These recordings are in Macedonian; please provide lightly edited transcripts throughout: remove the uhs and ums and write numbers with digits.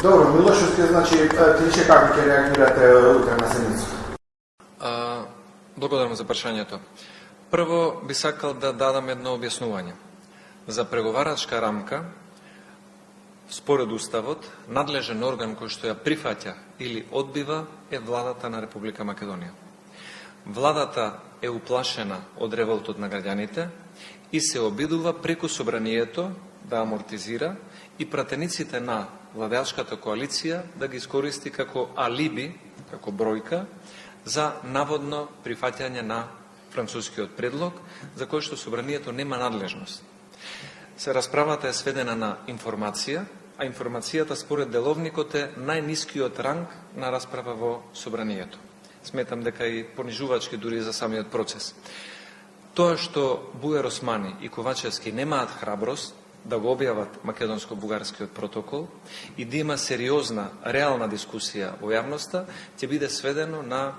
Dobro, Miloševski, znači, Кличе, како ќе реагирате утре на седмицата? Благодарам за прашањето. Прво би сакал да дадам едно објаснување. За преговарачка рамка, според Уставот, надлежен орган кој што ја прифаќа или одбива е владата на Република Македонија. Владата е уплашена од револтот на граѓаните и се обидува преку собранието да амортизира и пратениците на владеачката коалиција да ги искористи како алиби, како бројка, за наводно прифаќање на францускиот предлог, за кој што собранието нема надлежност. Се расправата е сведена на информација, а информацијата според деловникот е најнискиот ранг на расправа во собранието. Сметам дека и понижувачки дури за самиот процес. Тоа што Бујар Османи и Ковачевски немаат храброст да го објават македонско-бугарскиот протокол и да има сериозна, реална дискусија во јавноста, ќе биде сведено на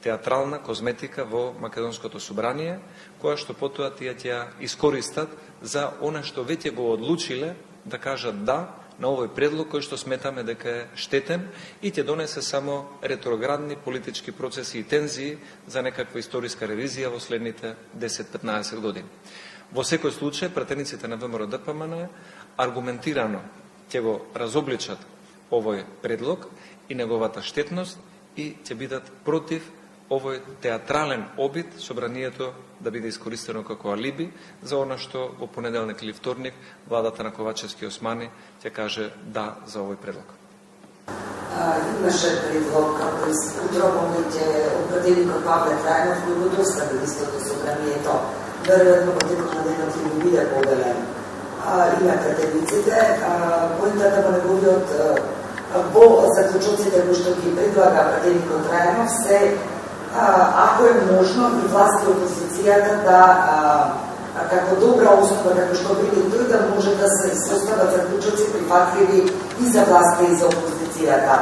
театрална козметика во Македонското собрание, која што потоа тие ќе искористат за она што веќе го одлучиле да кажат да на овој предлог кој што сметаме дека е штетен и ќе донесе само ретроградни политички процеси и тензии за некаква историска ревизија во следните 10-15 години. Во секој случај, пратениците на ВМРО-ДПМН аргументирано ќе го разобличат овој предлог и неговата штетност и ќе бидат против овој театрален обид собранието да биде искористено како алиби за она што во понеделник или вторник владата на Ковачевски и Османи ќе каже да за овој предлог. Имаше предлог утробомите пратеникот Павле Трајнов кој го достави истото собранието. Веројатно во текот на денот ќе го биде поделен и на пратениците. Поентата во неговиот во заклучоците кои што ги предлага пратеникот Трајнов се ако е можно и власт и опозицијата да како добра основа, како што биде тој, да може да се состават заклучоци прифатливи и за власта и за опозицијата.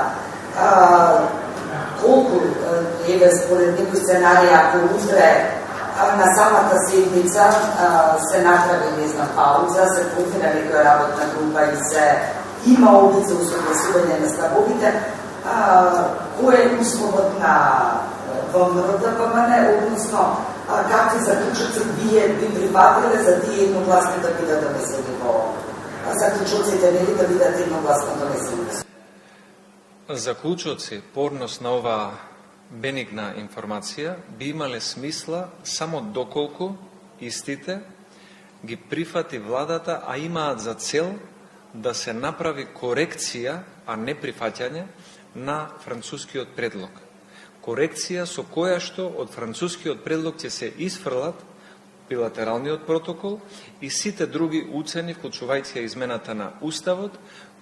Колку еве според некој сценарија, ако утре на самата седмица се направи, не знам, пауза, се профира некоја работна група и се има обид за усогласување на ставовите, кој е условот на ВМРО-ДПМН, односно какви заклучоци би прифатиле за тие едногласно да бидат донесени во заклучоците, нели да бидат едногласно донесени? Заклучоци по однос на оваа бенигна информација би имале смисла само доколку истите ги прифати владата, а имаат за цел да се направи корекција, а не прифаќање на францускиот предлог. Корекција со која што од францускиот предлог ќе се исфрлат билатералниот протокол и сите други уцени, вклучувајќи измената на Уставот,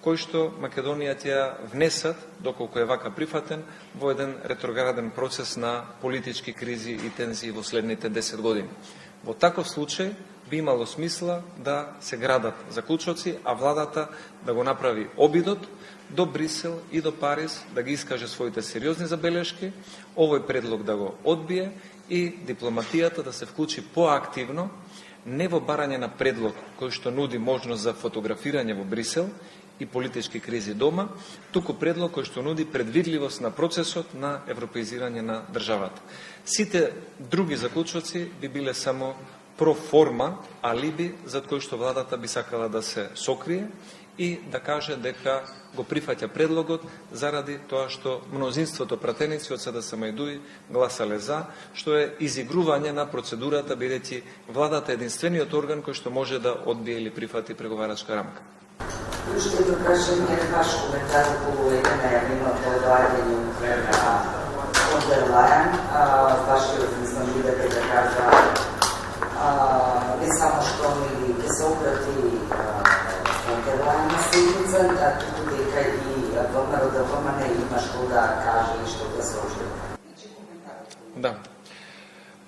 кој што Македонија ќе ја внесат, доколку е вака прифатен, во еден ретрограден процес на политички кризи и тензии во следните 10 години. Во таков случај би имало смисла да се градат заклучоци, а владата да го направи обидот до Брисел и до Париз, да ги искаже своите сериозни забелешки, овој предлог да го одбие и дипломатијата да се вклучи поактивно, не во барање на предлог кој што нуди можност за фотографирање во Брисел и политички кризи дома, туку предлог кој што нуди предвидливост на процесот на европеизирање на државата. Сите други заклучоци би биле само проформа, алиби, за кој што владата би сакала да се сокрие и да каже дека го прифаќа предлогот заради тоа што мнозинството пратеници од СДСМ и ДУИ гласале за, што е изигрување на процедурата, бидејќи владата е единствениот орган кој што може да одбие или прифати преговарачка рамка. Уште едно прашање, ваш коментар околу едно најавеното одлагање на фон дер Лајен, вашиот лидер да кажа не само што ќе се обрати фон дер Лајен на седмица, да туку дека и ВМРО-ДПМН има што да каже и што да сложи. Да.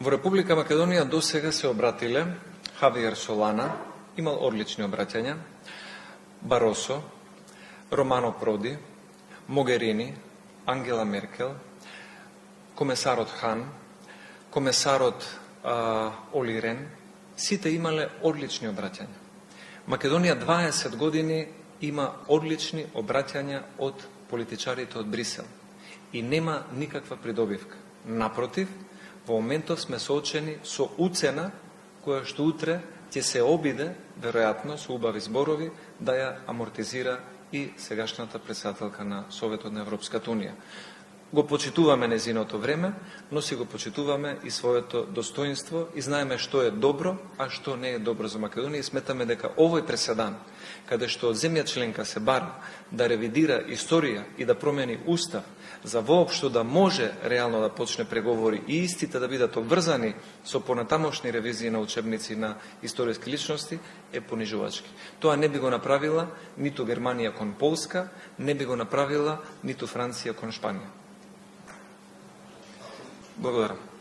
Во Република Македонија досега се обратиле Хавиер Солана, имал одлични обраќања, Баросо, Романо Проди, Могерини, Ангела Меркел, комесарот Хан, комесарот Оли Рен, сите имале одлични обраќања. Македонија 20 години има одлични обраќања од политичарите од Брисел и нема никаква придобивка. Напротив, во моментов сме соочени со уцена која што утре ќе се обиде, веројатно, со убави зборови, да ја амортизира и сегашната председателка на Советот на Европската Унија. Го почитуваме незиното време, но си го почитуваме и своето достоинство и знаеме што е добро, а што не е добро за Македонија и сметаме дека овој преседан, каде што од земја членка се бара да ревидира историја и да промени устав, за воопшто да може реално да почне преговори и истите да бидат обврзани со понатамошни ревизии на учебници на историски личности, е понижувачки. Тоа не би го направила ниту Германија кон Полска, не би го направила ниту Франција кон Шпанија. Благодарам.